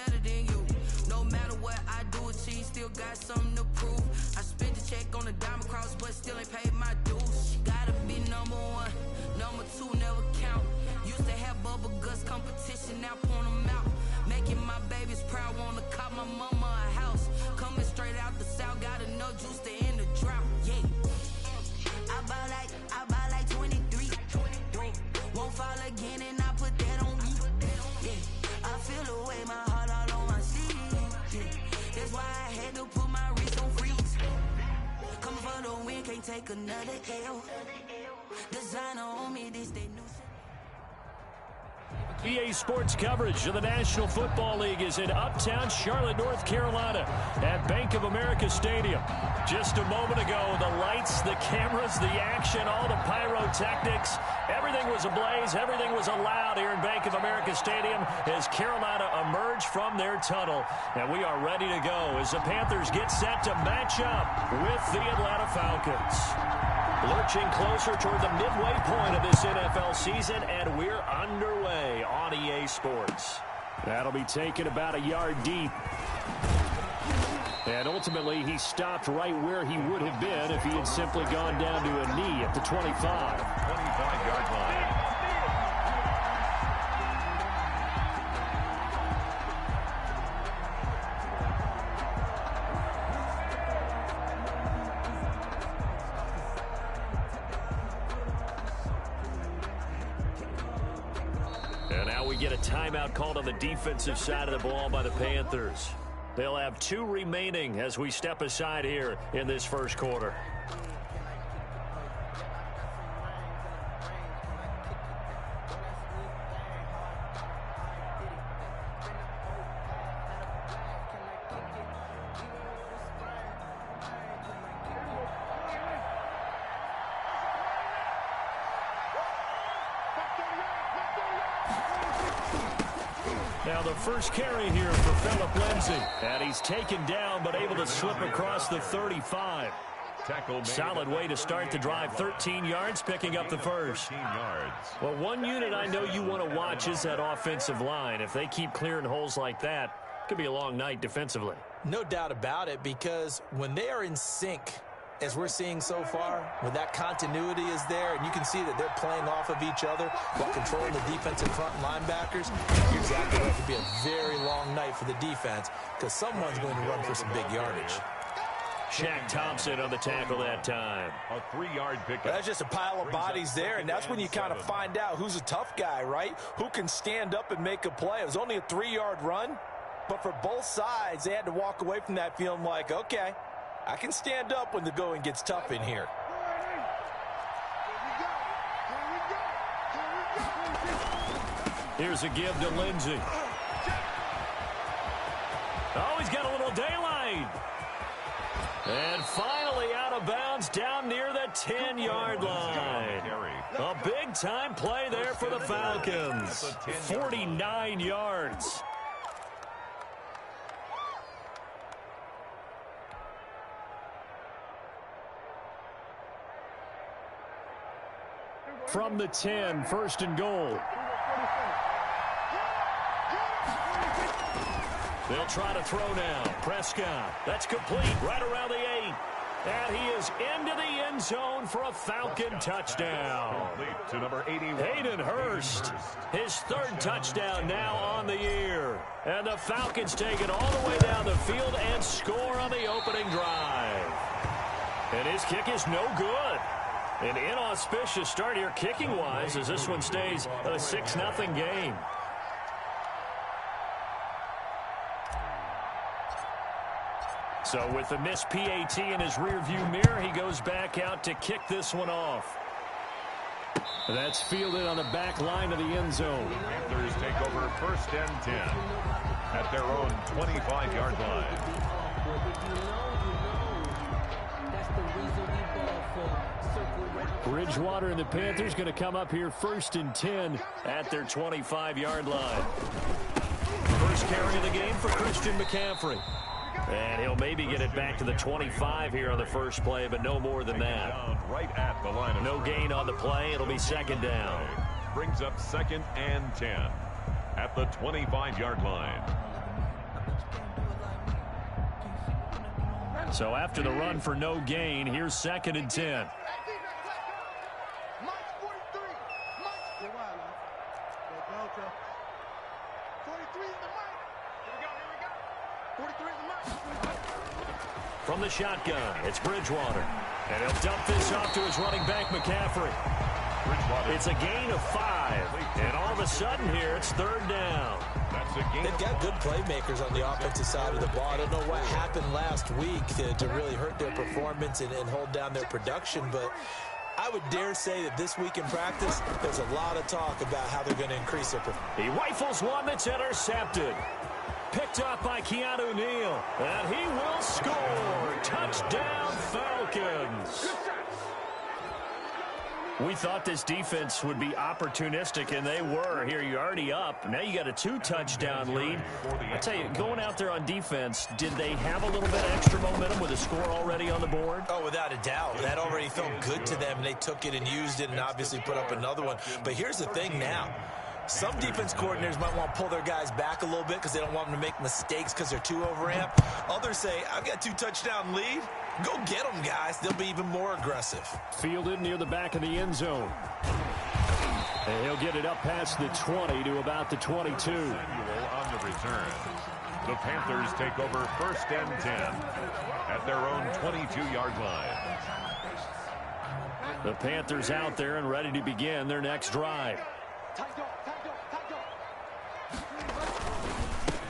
better than you. No matter what I do, she still got something to prove. I spent the check on the diamond cross, but still ain't paid my dues. She gotta be number one, number two never count. Used to have bubble guts competition, now point them out. Making my babies proud, wanna cop my mama a house. Coming straight out the south, got enough juice to end the drought. Yeah, I buy like 23. Won't fall again, and I put that on me. Yeah, I feel the way, my heart all on my sleeve. Yeah, that's why I had to put my wrist on freeze. Coming for the win, can't take another L. Designer on me, this they new. EA Sports coverage of the National Football League is in uptown Charlotte, North Carolina at Bank of America Stadium. Just a moment ago, the lights, the cameras, the action, all the pyrotechnics, everything was ablaze, everything was allowed here in Bank of America Stadium as Carolina emerged from their tunnel. And we are ready to go as the Panthers get set to match up with the Atlanta Falcons. Lurching closer toward the midway point of this NFL season, and we're underway on EA Sports. That'll be taken about a yard deep. And ultimately, he stopped right where he would have been if he had simply gone down to a knee at the 25. 25-yard line. Get a timeout called on the defensive side of the ball by the Panthers. They'll have 2 remaining as we step aside here in this first quarter. Now the first carry here for Phillip Lindsay. And he's taken down but able to slip across the 35. Solid way to start the drive. 13 yards, picking up the first. Well, one unit I know you want to watch is that offensive line. If they keep clearing holes like that, it could be a long night defensively. No doubt about it, because when they are in sync, as we're seeing so far, when that continuity is there, and you can see that they're playing off of each other while controlling the defensive front linebackers, you're exactly right. It could be a very long night for the defense because someone's going to run for some big yardage. Shaq Thompson on the tackle that time. A 3-yard pickup. That's just a pile of bodies there, and that's when you kind of find out who's a tough guy, right? Who can stand up and make a play. It was only a 3-yard run, but for both sides, they had to walk away from that feeling like, okay, I can stand up when the going gets tough in here. Here's a give to Lindsay. Oh, he's got a little daylight. And finally out of bounds down near the 10-yard line. A big-time play there for the Falcons. 49 yards. From the 10, first and goal. They'll try to throw now. Prescott. That's complete right around the 8. And he is into the end zone for a Falcon touchdown. To number 81. Hayden Hurst. His 3rd touchdown now on the year. And the Falcons take it all the way down the field and score on the opening drive. And his kick is no good. An inauspicious start here kicking-wise as this one stays a 6-0 game. So with the missed PAT in his rearview mirror, he goes back out to kick this one off. That's fielded on the back line of the end zone. Panthers take over 1st and 10 at their own 25-yard line. Bridgewater and the Panthers going to come up here 1st and 10 at their 25-yard line. First carry of the game for Christian McCaffrey. And he'll maybe get it back to the 25 here on the first play, but no more than that. Right at the line of no gain on the play. It'll be 2nd down. Brings up 2nd and 10 at the 25-yard line. So after the run for no gain, here's 2nd and 10. From the shotgun, it's Bridgewater. And he'll dump this off to his running back, McCaffrey. It's a gain of 5. And all of a sudden here, it's 3rd down. They've got good playmakers on the offensive side of the ball. I don't know what happened last week to really hurt their performance and hold down their production, but I would dare say that this week in practice, there's a lot of talk about how they're going to increase their performance. He rifles one that's intercepted. Picked up by Keanu Neal. And he will score. Touchdown, Falcons. We thought this defense would be opportunistic, and they were. Here, you're already up. Now you got a 2-touchdown lead. I tell you, going out there on defense, did they have a little bit of extra momentum with a score already on the board? Oh, without a doubt. That already felt good to them. They took it and used it and obviously put up another one. But here's the thing now. Some defense coordinators might want to pull their guys back a little bit because they don't want them to make mistakes because they're too overamped. Others say, I've got 2-touchdown lead. Go get them, guys. They'll be even more aggressive. Fielded near the back of the end zone. And he'll get it up past the 20 to about the 22. Samuel on the return. The Panthers take over 1st and 10 at their own 22-yard line. The Panthers out there and ready to begin their next drive.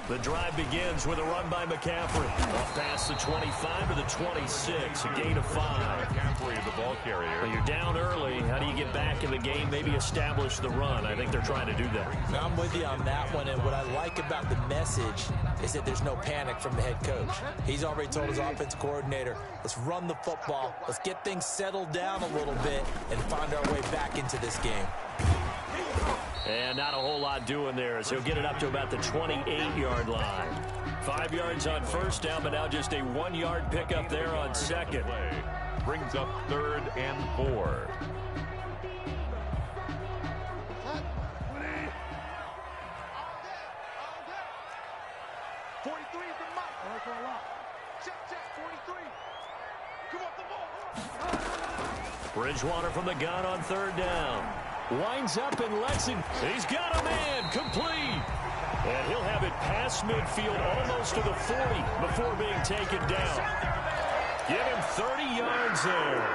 The drive begins with a run by McCaffrey. Off past the 25 to the 26, a gain of 5. McCaffrey, the ball carrier. Well, you're down early. How do you get back in the game? Maybe establish the run. I think they're trying to do that. Now, I'm with you on that one, and what I like about the message is that there's no panic from the head coach. He's already told his offense coordinator, let's run the football, let's get things settled down a little bit, and find our way back into this game. And not a whole lot doing there as he'll get it up to about the 28-yard line. 5 yards on 1st down, but now just a 1-yard pickup there on 2nd. Brings up 3rd and 4. Bridgewater from the gun on 3rd down. Winds up and lets him. He's got a man complete. And he'll have it past midfield almost to the 40 before being taken down. Give him 30 yards there.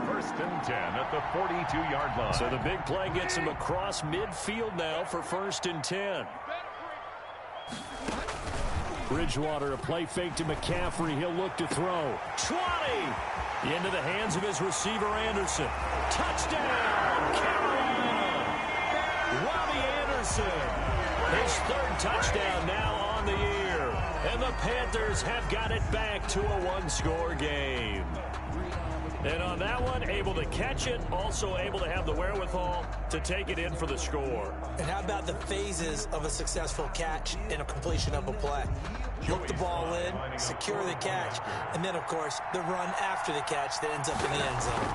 1st and 10 at the 42-yard line. So the big play gets him across midfield now for 1st and 10. Bridgewater, a play fake to McCaffrey. He'll look to throw. 20! Into the hands of his receiver, Anderson. Touchdown, Carolina! Robbie Anderson, his 3rd touchdown now on the year. And the Panthers have got it back to a 1-score game. And on that one, able to catch it, also able to have the wherewithal to take it in for the score. And how about the phases of a successful catch and a completion of a play? Look the ball in, secure the catch, and then, of course, the run after the catch that ends up in the end zone.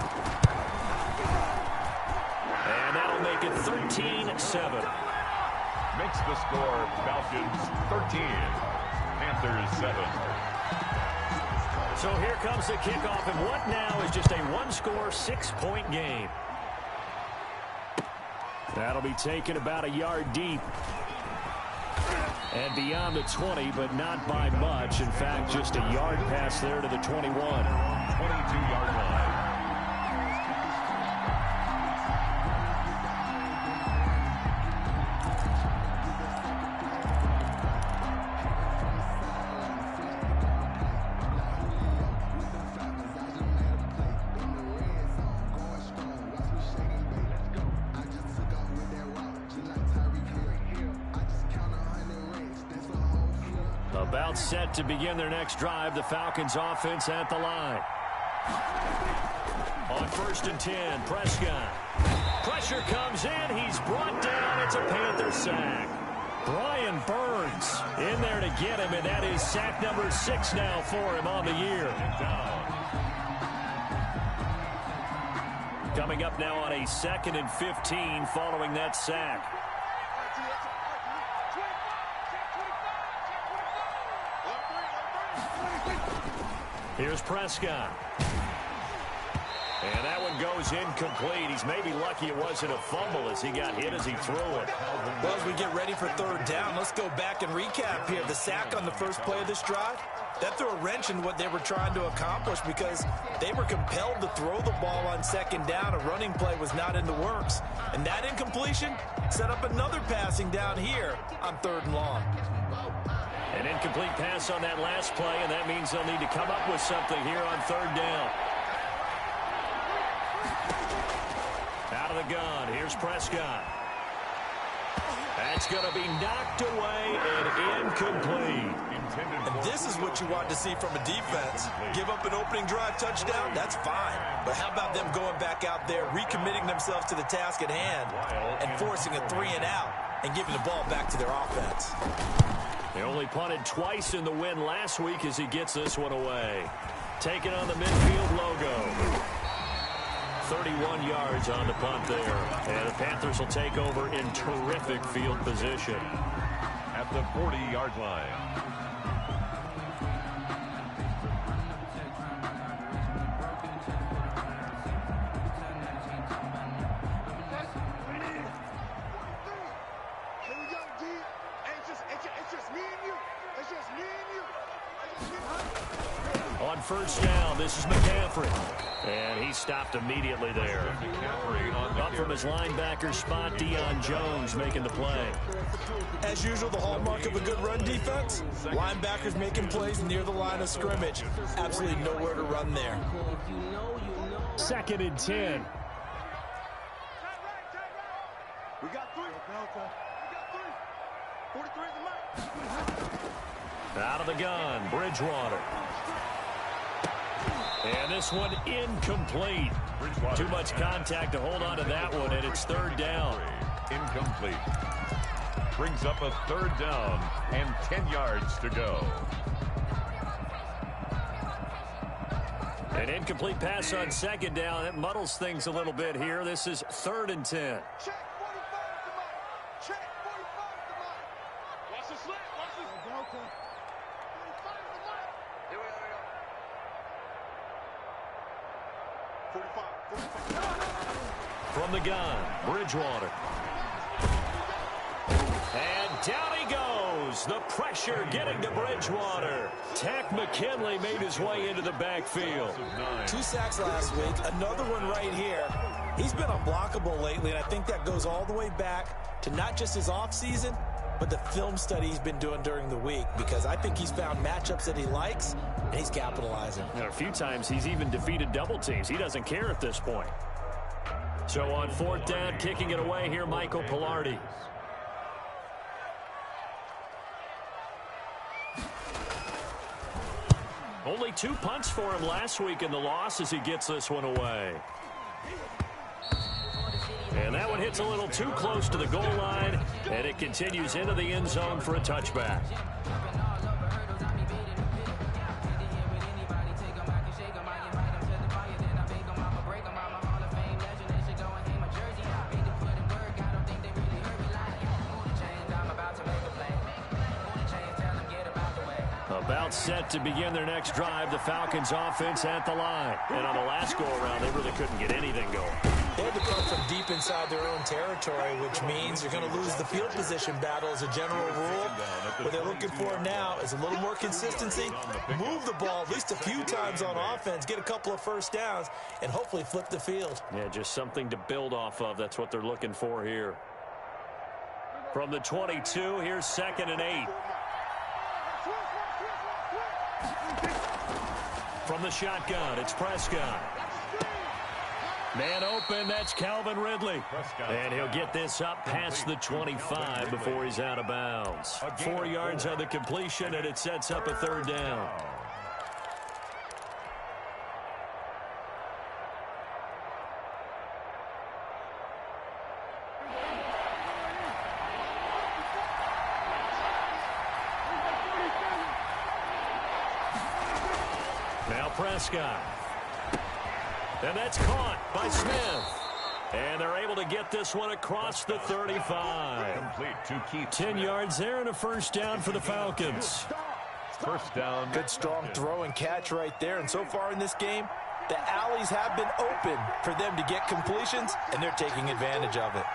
And that'll make it 13-7. Makes the score Falcons 13, Panthers 7. So here comes the kickoff, and what now is just a 1-score, 6-point game. That'll be taken about a yard deep. And beyond the 20, but not by much. In fact, just a yard pass there to the 21. 22-yard line. About set to begin their next drive, the Falcons offense at the line. On 1st and 10, Prescott. Pressure comes in, he's brought down, it's a Panther sack. Brian Burns in there to get him, and that is sack number 6 now for him on the year. Coming up now on a 2nd and 15 following that sack. Here's Prescott. And that one goes incomplete. He's maybe lucky it wasn't a fumble as he got hit as he threw it. Well, as we get ready for third down, let's go back and recap here. The sack on the first play of this drive, that threw a wrench in what they were trying to accomplish because they were compelled to throw the ball on second down. A running play was not in the works. And that incompletion set up another passing down here on third and long. An incomplete pass on that last play, and that means they'll need to come up with something here on third down. Out of the gun, here's Prescott. That's going to be knocked away and incomplete. And this is what you want to see from a defense. Give up an opening drive touchdown, that's fine. But how about them going back out there, recommitting themselves to the task at hand, and forcing a 3-and-out and giving the ball back to their offense. They only punted twice in the win last week as he gets this one away. Taking on the midfield logo. 31 yards on the punt there. And the Panthers will take over in terrific field position. At the 40-yard line. On first down, this is McCaffrey. And he stopped immediately there. Up from his linebacker spot, Deion Jones making the play. As usual, the hallmark of a good run defense, linebackers making plays near the line of scrimmage. Absolutely nowhere to run there. 2nd and 10. We got 3. 43 is the mark. Out of the gun, Bridgewater. And this one incomplete. Too much contact to hold on to that one, and it's third down. Incomplete. Brings up a third down and 10 yards to go. An incomplete pass on second down. That muddles things a little bit here. This is 3rd and 10. Check 45 is the mark. Check 45 is the mark. Watch the slant. Watch this. Okay. 45 is the mark. Here we go. 45. From the gun, Bridgewater. And down he goes. The pressure getting to Bridgewater. Takk McKinley made his way into the backfield. 2 sacks last week, another one right here. He's been unblockable lately, and I think that goes all the way back to not just his offseason, but the film study he's been doing during the week, because I think he's found matchups that he likes, and he's capitalizing. And a few times he's even defeated double teams. He doesn't care at this point. So on 4th down, kicking it away here, Michael Palardy. Only 2 punts for him last week in the loss as he gets this one away. And that one hits a little too close to the goal line, and it continues into the end zone for a touchback. About set to begin their next drive, the Falcons offense at the line. And on the last go-around, they really couldn't get anything going. They had to come from deep inside their own territory, which means you're going to lose the field position battle as a general rule. What they're looking for now is a little more consistency, move the ball at least a few times on offense, get a couple of first downs, and hopefully flip the field. Yeah, just something to build off of. That's what they're looking for here. From the 22, here's 2nd and 8. From the shotgun, it's Prescott. Man open, that's Calvin Ridley. And he'll get this up past the 25 before he's out of bounds. 4 yards on the completion, and it sets up a 3rd down. Now Prescott. And that's caught by Smith. And they're able to get this one across the 35. Complete to Keith 10 yards there and a first down for the Falcons. First down. Good strong throw and catch right there. And so far in this game, the alleys have been open for them to get completions, and they're taking advantage of it.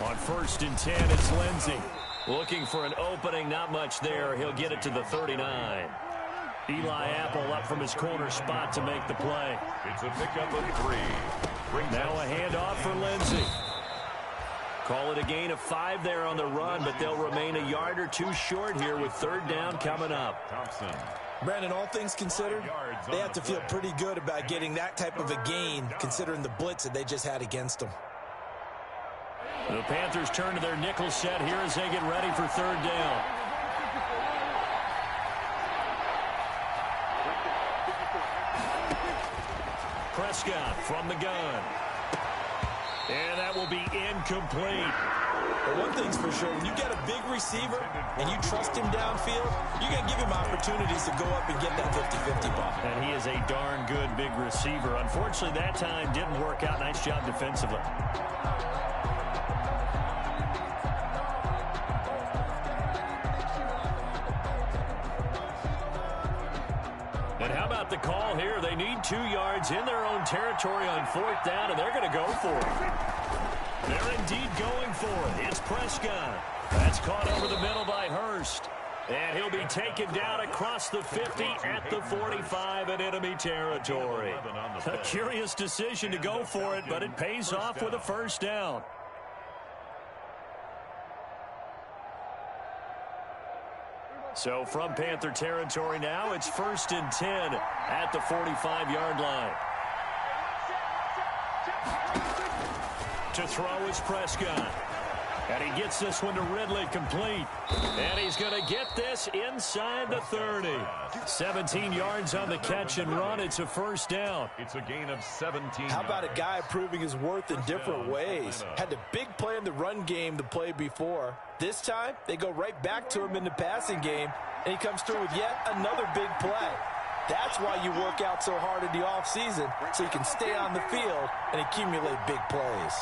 On 1st and 10, it's Lindsey. Looking for an opening, not much there. He'll get it to the 39. Eli Apple up from his corner spot to make the play. It's a pickup of 3. Now a handoff for Lindsey. Call it a gain of 5 there on the run, but they'll remain a yard or 2 short here with 3rd down coming up. Thompson. Brandon, all things considered, they have to feel pretty good about getting that type of a gain, considering the blitz that they just had against them. The Panthers turn to their nickel set here as they get ready for 3rd down. Prescott from the gun. And that will be incomplete. But one thing's for sure, when you get a big receiver and you trust him downfield, you're going to give him opportunities to go up and get that 50-50 ball. And he is a darn good big receiver. Unfortunately, that time didn't work out. Nice job defensively. And how about the call here? They need 2 yards in their own territory on 4th down, and they're going to go for it. They're indeed going for it. It's Prescott. That's caught over the middle by Hurst. And he'll be taken down across the 50 at the 45 in enemy territory. A curious decision to go for it, but it pays off with a 1st down. So from Panther territory now, it's 1st and 10 at the 45-yard line. To throw is Prescott. And he gets this one to Ridley complete. And he's going to get this inside the 30. 17 yards on the catch and run. It's a 1st down. It's a gain of 17. How about a guy proving his worth in different ways? Had a big play in the run game the play before. This time, they go right back to him in the passing game, and he comes through with yet another big play. That's why you work out so hard in the offseason, so you can stay on the field and accumulate big plays.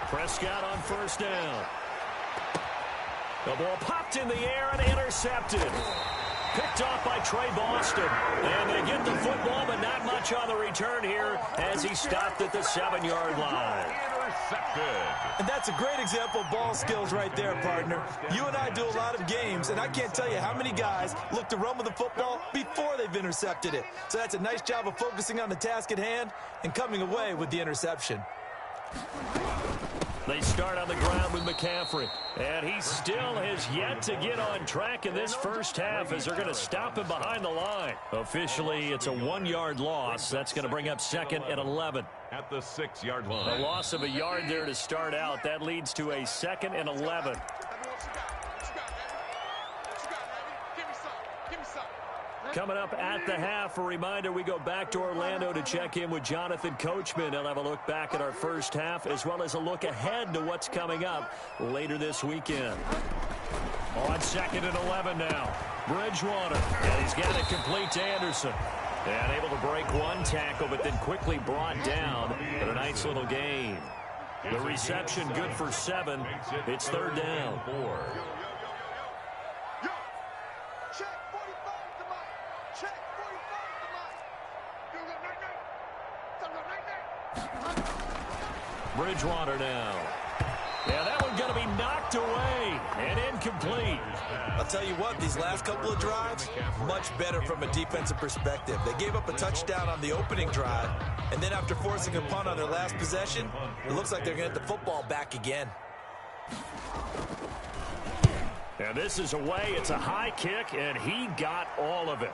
Prescott on 1st down. The ball popped in the air and intercepted. Picked off by Trey Boston. And they get the football, but not much on the return here as he stopped at the 7-yard line. And that's a great example of ball skills right there, partner. You and I do a lot of games, and I can't tell you how many guys look to run with the football before they've intercepted it. So that's a nice job of focusing on the task at hand and coming away with the interception. They start on the ground with McCaffrey. And he still has yet to get on track in this 1st half as they're going to stop him behind the line. Officially, it's a 1-yard loss. That's going to bring up 2nd and 11. At the 6-yard line. A loss of a yard there to start out. That leads to a 2nd and 11. Coming up at the half, a reminder, we go back to Orlando to check in with Jonathan Coachman. He'll have a look back at our 1st half as well as a look ahead to what's coming up later this weekend. On 2nd and 11 now. Bridgewater. And he's got it complete to Anderson. And able to break 1 tackle, but then quickly brought down. But a nice little gain. The reception good for 7. It's 3rd down. Bridgewater now. Yeah, that one going to be knocked away and incomplete. I'll tell you what, these last couple of drives, much better from a defensive perspective. They gave up a touchdown on the opening drive, and then after forcing a punt on their last possession, it looks like they're going to get the football back again. And this is away. It's a high kick, and he got all of it.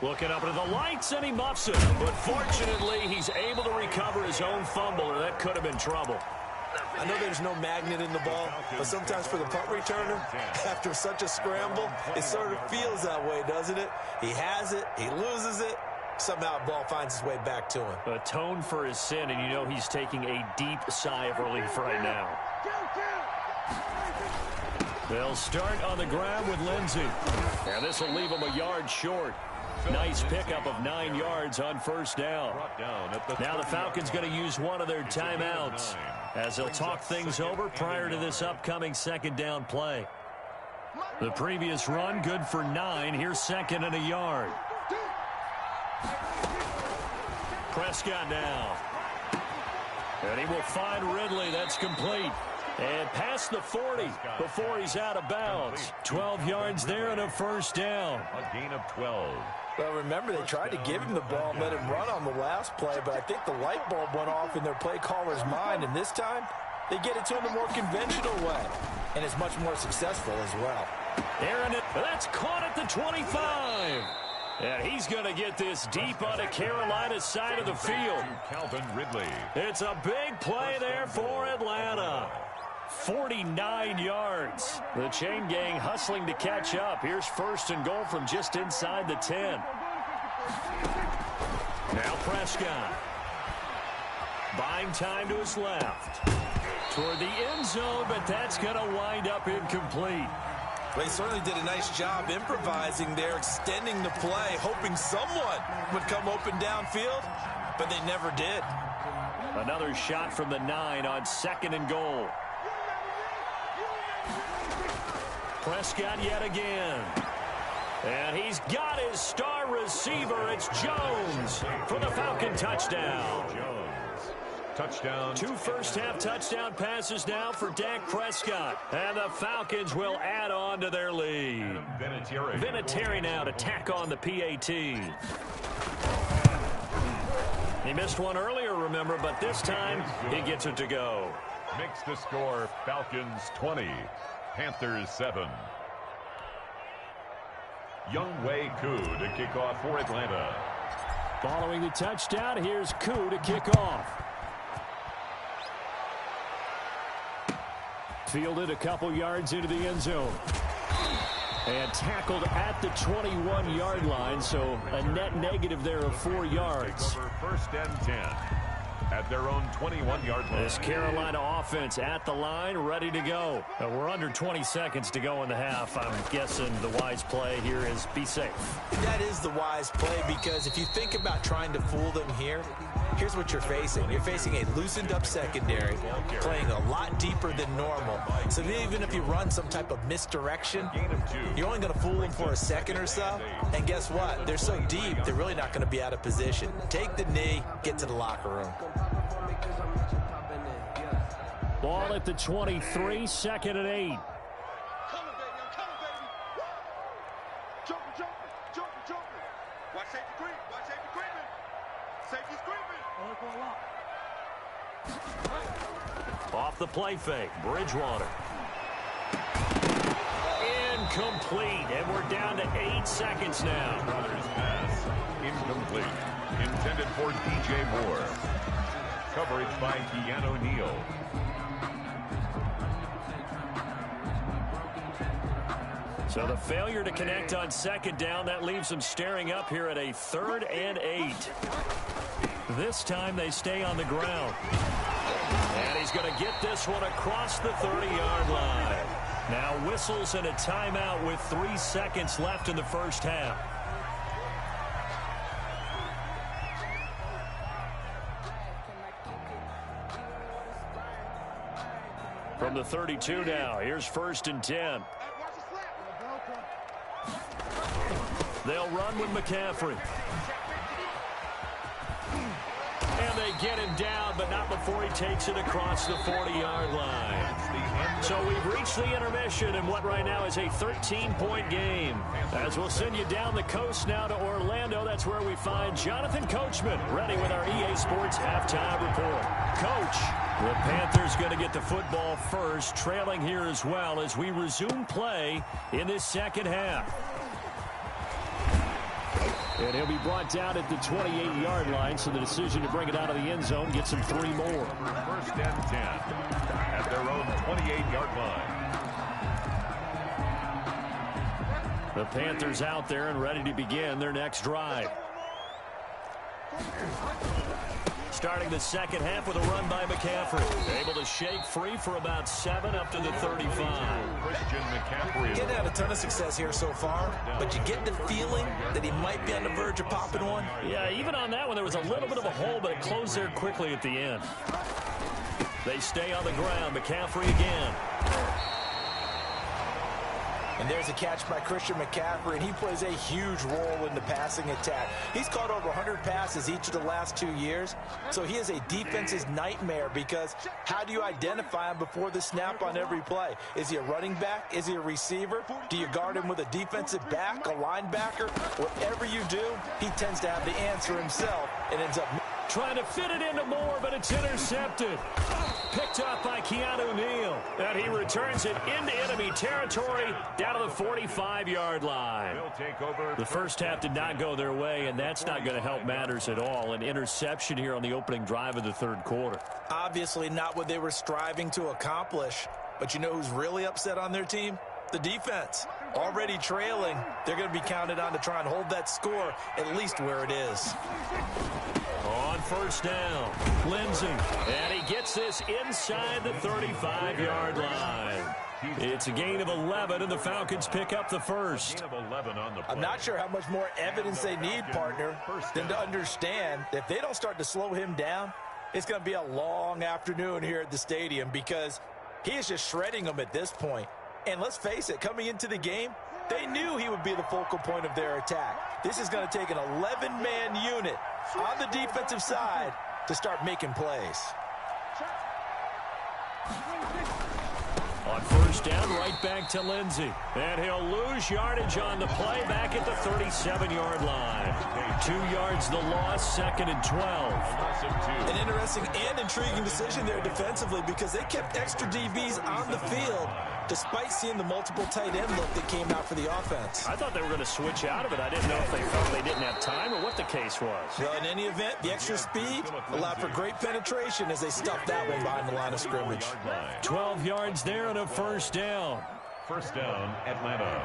Looking up into the lights, and he muffs it. But fortunately, he's able to recover his own fumble, or that could have been trouble. I know there's no magnet in the ball, but sometimes for the punt returner, after such a scramble, it sort of feels that way, doesn't it? He has it, he loses it, somehow the ball finds its way back to him. Atone for his sin, and you know he's taking a deep sigh of relief right now. They'll start on the ground with Lindsey. And this will leave him a yard short. Nice pickup of 9 yards on first down. Now the Falcons going to use one of their timeouts as they'll talk things over prior to this upcoming second down play. The previous run good for 9. Here's second and a yard. Prescott now. And he will find Ridley. That's complete. And past the 40 before he's out of bounds. 12 yards there and a first down. A gain of 12. Well, remember, they tried to give him the ball and let him run on the last play, but I think the light bulb went off in their play caller's mind, and this time they get it to him a more conventional way, and it's much more successful as well. Aaron, that's caught at the 25. And he's going to get this deep on the Carolina side of the field. Calvin Ridley. It's a big play there for Atlanta. 49 yards. The chain gang hustling to catch up. Here's first and goal from just inside the 10. Now Prescott. Buying time to his left. Toward the end zone, but that's going to wind up incomplete. Well, he certainly did a nice job improvising there, extending the play, hoping someone would come open downfield, but they never did. Another shot from the 9 on second and goal. Prescott yet again. And he's got his star receiver. It's Jones for the Falcon touchdown. Touchdown. 2 first-half touchdown passes now for Dak Prescott. And the Falcons will add on to their lead. Vinatieri now to tack on the PAT. He missed one earlier, remember, but this time he gets it to go. Makes the score Falcons 20, Panthers 7. Younghoe Koo to kick off for Atlanta. Following the touchdown, here's Koo to kick off. Fielded a couple yards into the end zone. And tackled at the 21-yard line, so a net negative there of 4 yards. First and 10 at their own 21-yard line. This Carolina offense at the line, ready to go. We're under 20 seconds to go in the half. I'm guessing the wise play here is be safe. That is the wise play, because if you think about trying to fool them here, here's what you're facing. You're facing a loosened-up secondary, playing a lot deeper than normal. So even if you run some type of misdirection, you're only going to fool them for a second or so. And guess what? They're so deep, they're really not going to be out of position. Take the knee, get to the locker room. Ball at the 23, second and 8. Coming, baby, I'm coming, baby. Jumping. Watch safety creep. Watch safety creeping. Safety's creeping. Off the play fake, Bridgewater. Incomplete, and we're down to 8 seconds now. Brothers pass incomplete. Intended for DJ Moore. Coverage by Keanu Neal. So the failure to connect on second down, that leaves them staring up here at a 3rd and 8. This time they stay on the ground. And he's going to get this one across the 30-yard line. Now whistles and a timeout with 3 seconds left in the first half. From the 32 now, here's first and 10. They'll run with McCaffrey. And they get him down, but not before he takes it across the 40-yard line. So we've reached the intermission in what right now is a 13-point game. As we'll send you down the coast now to Orlando, that's where we find Jonathan Coachman, ready with our EA Sports halftime report. Coach, the Panthers going to get the football first, trailing here as well as we resume play in this second half. And he'll be brought down at the 28-yard line, so the decision to bring it out of the end zone gets him 3 more. First and 10 at their own 28-yard line. The Panthers out there and ready to begin their next drive. Starting the second half with a run by McCaffrey. Able to shake free for about 7 up to the 35. Christian McCaffrey. Getting had a ton of success here so far, but you get the feeling that he might be on the verge of popping one. Yeah, even on that one, there was a little bit of a hole, but it closed there quickly at the end. They stay on the ground. McCaffrey again. And there's a catch by Christian McCaffrey, and he plays a huge role in the passing attack. He's caught over 100 passes each of the last 2 years, so he is a defense's nightmare because how do you identify him before the snap on every play? Is he a running back? Is he a receiver? Do you guard him with a defensive back, a linebacker? Whatever you do, he tends to have the answer himself and ends up trying to fit it into Moore, but it's intercepted. Picked up by Keanu Neal. And he returns it into enemy territory down to the 45-yard line. The first half did not go their way, and that's not going to help matters at all. An interception here on the opening drive of the third quarter. Obviously not what they were striving to accomplish. But you know who's really upset on their team? The defense. Already trailing, they're going to be counted on to try and hold that score at least where it is. On first down, Lindsey, and he gets this inside the 35-yard line. It's a gain of 11, and the Falcons pick up the first. I'm not sure how much more evidence they need, partner, than to understand that if they don't start to slow him down, it's going to be a long afternoon here at the stadium because he is just shredding them at this point. And let's face it, coming into the game, they knew he would be the focal point of their attack. This is going to take an 11-man unit on the defensive side to start making plays. On first down, right back to Lindsey. And he'll lose yardage on the play back at the 37-yard line. 2 yards the loss, second and 12. An interesting and intriguing decision there defensively because they kept extra DBs on the field despite seeing the multiple tight end look that came out for the offense. I thought they were going to switch out of it. I didn't know if they felt they didn't have time or what the case was. Well, in any event, the extra speed allowed for great penetration as they stuffed that one behind the line of scrimmage. 12 yards there and a first down. First down, Atlanta.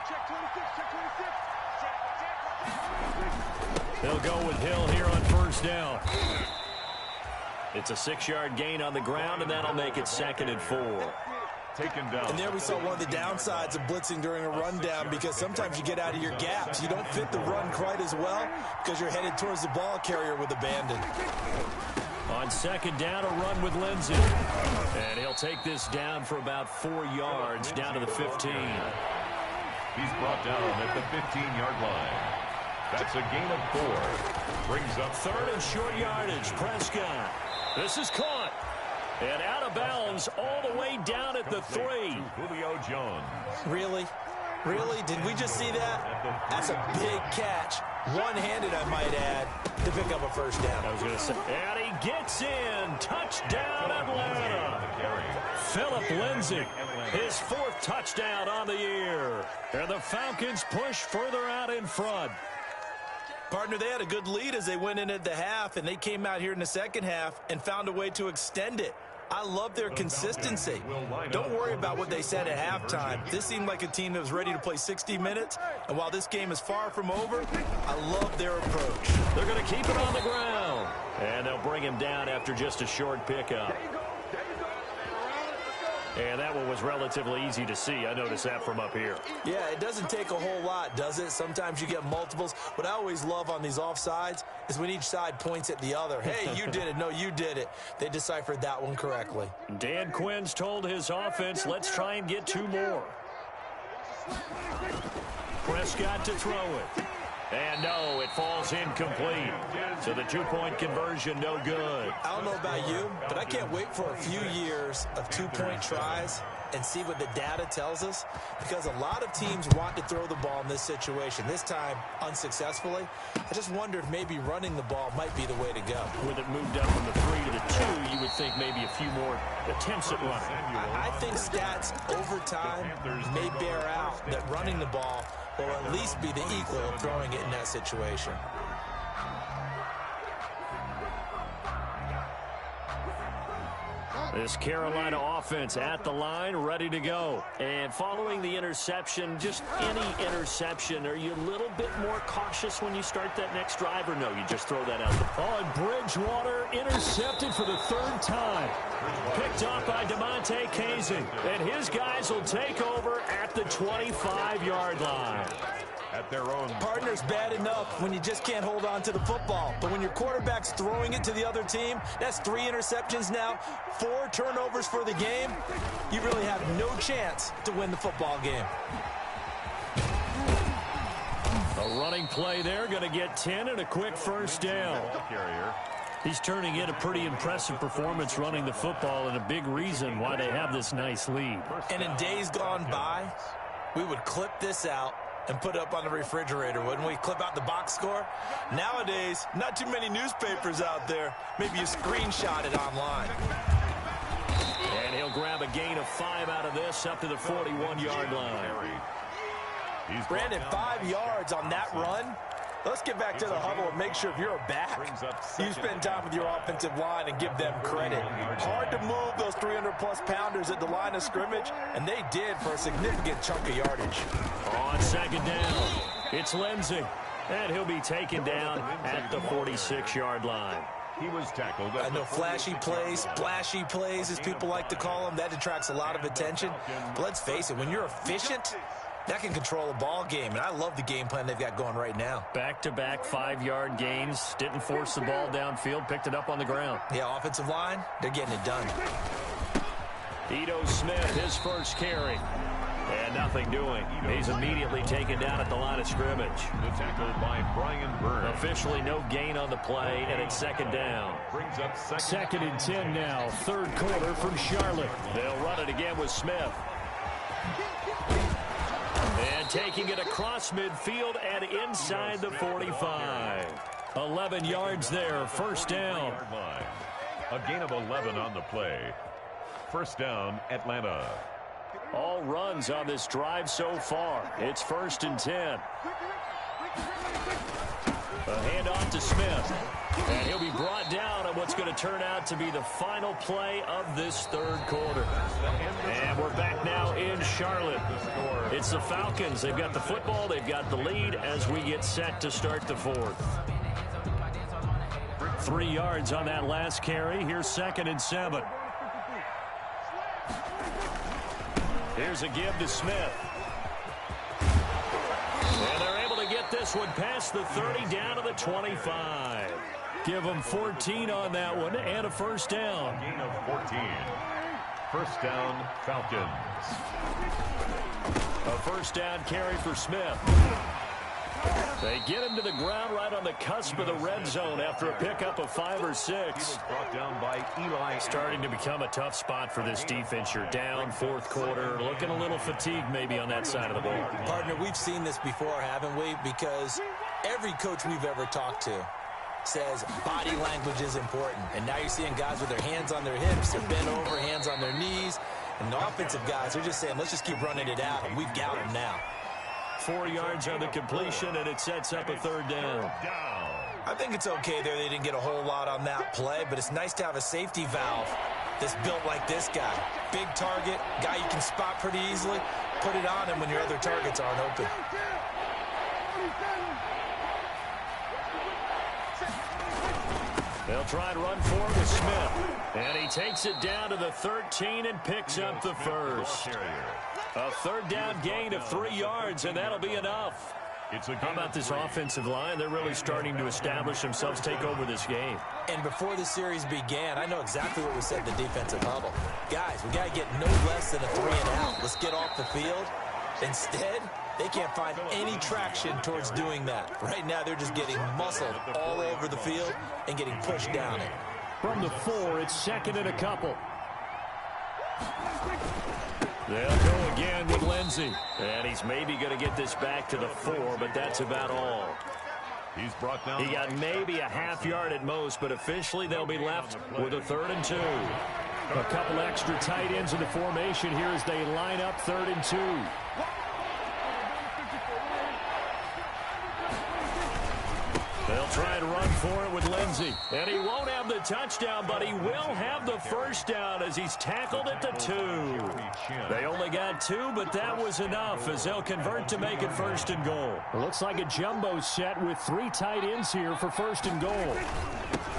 Check 26, check 26. They'll go with Hill here on first down. It's a 6-yard gain on the ground, and that'll make it second and 4. Taken down. And there we saw one of the downsides of blitzing during a rundown because sometimes you get out of your gaps. You don't fit the run quite as well because you're headed towards the ball carrier with abandon. On second down, a run with Lindsey. And he'll take this down for about 4 yards, down to the 15. He's brought down at the 15-yard line. That's a gain of 4. Brings up third and short yardage. Prescott. This is caught. And out of bounds all the way down at the 3. Julio Jones. Really? Really? Did we just see that? That's a big catch. One-handed, I might add, to pick up a first down. I was going to say. And he gets in. Touchdown, Atlanta. Philip Lindsey, his 4th touchdown on the year. And the Falcons push further out in front. Partner, they had a good lead as they went in at the half, and they came out here in the second half and found a way to extend it. I love their consistency. Don't worry about what they said at halftime. This seemed like a team that was ready to play 60 minutes, and while this game is far from over, I love their approach. They're going to keep it on the ground, and they'll bring him down after just a short pickup. And that one was relatively easy to see. I noticed that from up here. Yeah, it doesn't take a whole lot, does it? Sometimes you get multiples. What I always love on these offsides is when each side points at the other. Hey, you did it. No, you did it. They deciphered that one correctly. Dan Quinn's told his offense, let's try and get 2 more. Prescott to throw it. And no, it falls incomplete. So the 2-point conversion, no good. I don't know about you, but I can't wait for a few years of 2-point tries and see what the data tells us, because a lot of teams want to throw the ball in this situation. This time, unsuccessfully. I just wonder if maybe running the ball might be the way to go. With it moved up from the 3 to the 2, you would think maybe a few more attempts at running. I think stats over time may bear out that running the ball will at least be the equal of throwing it in that situation. This Carolina offense at the line, ready to go. And following the interception, just any interception, are you a little bit more cautious when you start that next drive, or no, you just throw that out the ball? And Bridgewater intercepted for the third time. Picked off by DeMonte Casey. And his guys will take over at the 25-yard line. At their own. Partner's bad enough when you just can't hold on to the football. But when your quarterback's throwing it to the other team, that's 3 interceptions now, 4 turnovers for the game. You really have no chance to win the football game. A running play there, going to get 10 and a quick first down. He's turning in a pretty impressive performance running the football, and a big reason why they have this nice lead. And in days gone by, we would clip this out and put it up on the refrigerator, wouldn't we? Clip out the box score. Nowadays, not too many newspapers out there. Maybe you screenshot it online. And he'll grab a gain of 5 out of this up to the 41-yard line. Brandon, 5 yards on that run. Let's get back to the huddle and make sure if you're a back, you spend time with your offensive line and give them credit. Hard to move those 300-plus pounders at the line of scrimmage, and they did for a significant chunk of yardage. On second down, it's Lindsey, and he'll be taken down at the 46-yard line. He was tackled. I know flashy plays, splashy plays, as people like to call them, that attracts a lot of attention. But let's face it, when you're efficient, that can control a ball game, and I love the game plan they've got going right now. Back-to-back 5-yard gains. Didn't force the ball downfield. Picked it up on the ground. Yeah, offensive line, they're getting it done. Ito Smith, his first carry. And nothing doing. He's immediately taken down at the line of scrimmage. The tackle by Brian Burns. Officially no gain on the play, and it's second down. Brings up second and 10 now. Third quarter from Charlotte. They'll run it again with Smith. And taking it across midfield and inside the 45. 11 yards there, first down. A gain of 11 on the play. First down, Atlanta. All runs on this drive so far. It's first and 10. A handoff to Smith. And he'll be brought down on what's going to turn out to be the final play of this third quarter. And we're back now in Charlotte. It's the Falcons. They've got the football. They've got the lead as we get set to start the fourth. 3 yards on that last carry. Here's second and 7. Here's a give to Smith. And they're able to get this one past the 30 down to the 25. Give them 14 on that one and a first down. Gain of 14. First down, Falcons. A first down carry for Smith. They get him to the ground right on the cusp of the red zone after a pickup of 5 or 6. Brought down by Eli. Starting to become a tough spot for this defense. You're down fourth quarter, looking a little fatigued maybe on that side of the ball. Partner, we've seen this before, haven't we? Because every coach we've ever talked to says body language is important. And now you're seeing guys with their hands on their hips, they're bent over, hands on their knees. And the offensive guys are just saying, let's just keep running it out, and we've got them now. 4 yards on the completion, and it sets up a third down. I think it's okay there. They didn't get a whole lot on that play, but it's nice to have a safety valve that's built like this guy. Big target, guy you can spot pretty easily. Put it on him when your other targets aren't open. They'll try and run forward with Smith. And he takes it down to the 13 and picks up the first. A third down gain of 3 yards, and that'll be enough. How about this offensive line? They're really starting to establish themselves, take over this game. And before the series began, I know exactly what we said in the defensive huddle. Guys, we got to get no less than a 3 and out. Let's get off the field. Instead, they can't find any traction towards doing that. Right now, they're just getting muscled all over the field and getting pushed down it. From the 4, it's second and a couple. They'll go again with Lindsey. And he's maybe going to get this back to the 4, but that's about all. He's brought down. He got maybe a half yard at most, but officially they'll be left with a 3rd and 2. A couple extra tight ends in the formation here as they line up 3rd and 2. They'll try and run for it with Lindsey. And he won't have the touchdown, but he will have the first down as he's tackled at the 2. They only got 2, but that was enough as they'll convert to make it 1st and goal. It looks like a jumbo set with 3 tight ends here for 1st and goal.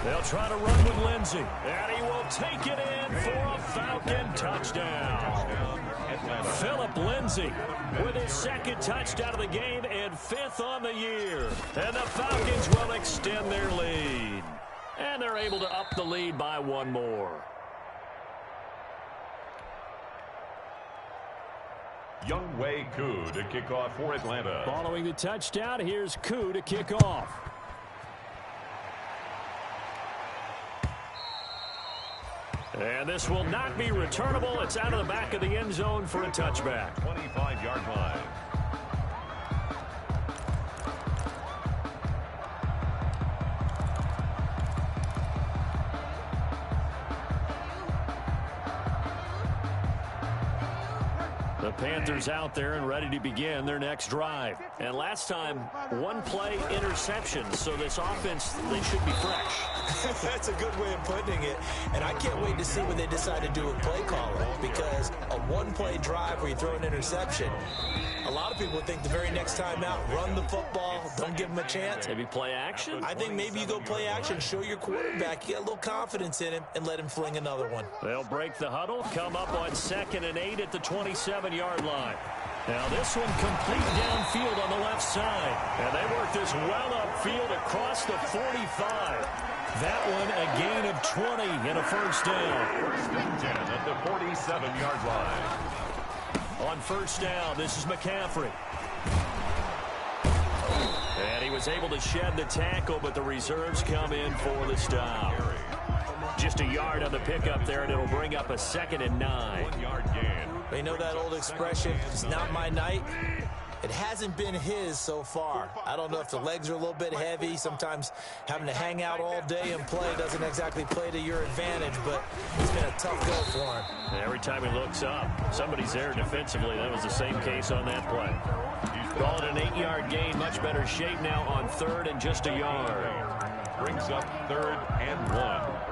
They'll try to run with Lindsey. And he will take it in for a Falcon touchdown. Philip Lindsey with his 2nd touchdown of the game and 5th on the year. And the Falcons will extend their lead. And they're able to up the lead by 1 more. Younghoe Koo to kick off for Atlanta. Following the touchdown, here's Koo to kick off. And this will not be returnable. It's out of the back of the end zone for a touchback. 25-yard line. The Panthers out there and ready to begin their next drive. And last time, 1-play interception. So this offense, they should be fresh. That's a good way of putting it. And I can't wait to see what they decide to do with play calling, because a 1-play drive where you throw an interception, a lot of people think the very next time out, run the football, don't give them a chance. Maybe play action? I think maybe you go play action, show your quarterback, you got a little confidence in him, and let him fling another one. They'll break the huddle, come up on 2nd and 8 at the 27-yard line. Now this one complete downfield on the left side. And they work this well upfield across the 45. That one a gain of 20 and a 1st down. 1st and 10 at the 47-yard line. On 1st down, this is McCaffrey. And he was able to shed the tackle, but the reserves come in for the stop. Just a yard on the pickup there, and it'll bring up a 2nd and 9. 1-yard gain. You know that old expression, it's not my night? It hasn't been his so far. I don't know if the legs are a little bit heavy. Sometimes having to hang out all day and play doesn't exactly play to your advantage, but it's been a tough go for him. Every time he looks up, somebody's there defensively. That was the same case on that play. Call it an 8-yard gain. Much better shape now on 3rd and just a yard. Brings up 3rd and 1.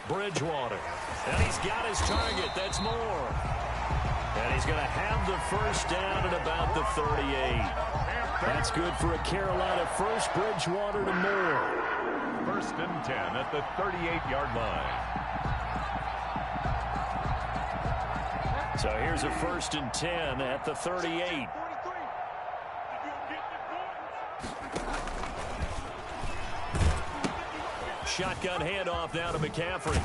Bridgewater. And he's got his target. That's Moore. And he's going to have the 1st down at about the 38. That's good for a Carolina first. Bridgewater to Moore. 1st and 10 at the 38-yard line. So here's a 1st and 10 at the 38. Shotgun handoff now to McCaffrey.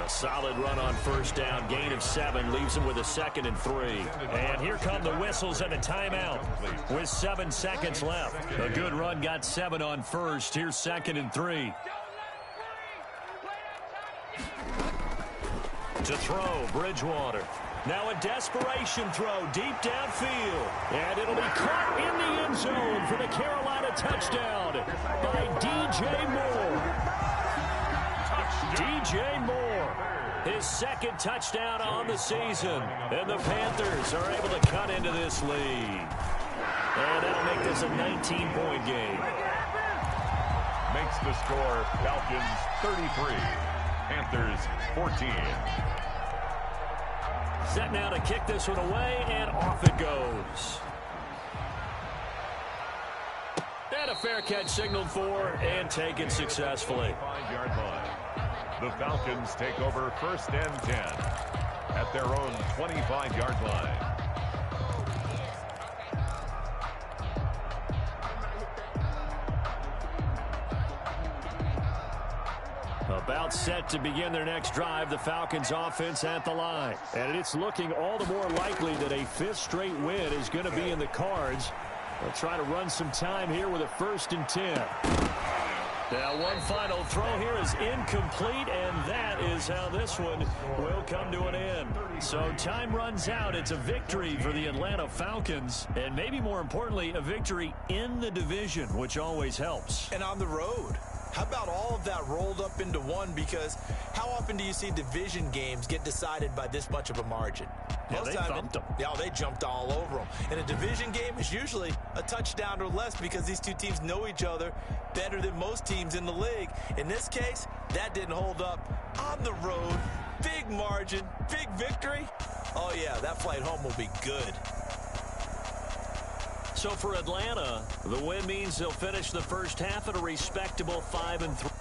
A solid run on 1st down. Gain of 7 leaves him with a 2nd and 3. And here come the whistles and a timeout with 7 seconds left. A good run got 7 on 1st. Here's 2nd and 3. To throw, Bridgewater. Now a desperation throw deep downfield. And it'll be caught in the end zone for the Carolina touchdown by DJ Moore. DJ Moore, his 2nd touchdown on the season. And the Panthers are able to cut into this lead. And that'll make this a 19-point game. Makes the score Falcons 33, Panthers 14. Set now to kick this one away, and off it goes. And a fair catch signaled for and taken successfully. 5-yard line. The Falcons take over 1st and 10 at their own 25-yard line. About set to begin their next drive, the Falcons offense at the line. And it's looking all the more likely that a 5th straight win is going to be in the cards. They'll try to run some time here with a 1st and 10. Now, one final throw here is incomplete, and that is how this one will come to an end. So time runs out. It's a victory for the Atlanta Falcons, and maybe more importantly, a victory in the division, which always helps. And on the road. How about all of that rolled up into one? Because how often do you see division games get decided by this much of a margin? Yeah, they thumped them. Yeah, they jumped all over them. And a division game is usually a touchdown or less because these two teams know each other better than most teams in the league. In this case, that didn't hold up. On the road, big margin, big victory. Oh, yeah, that flight home will be good. So for Atlanta, the win means they'll finish the first half at a respectable 5-3.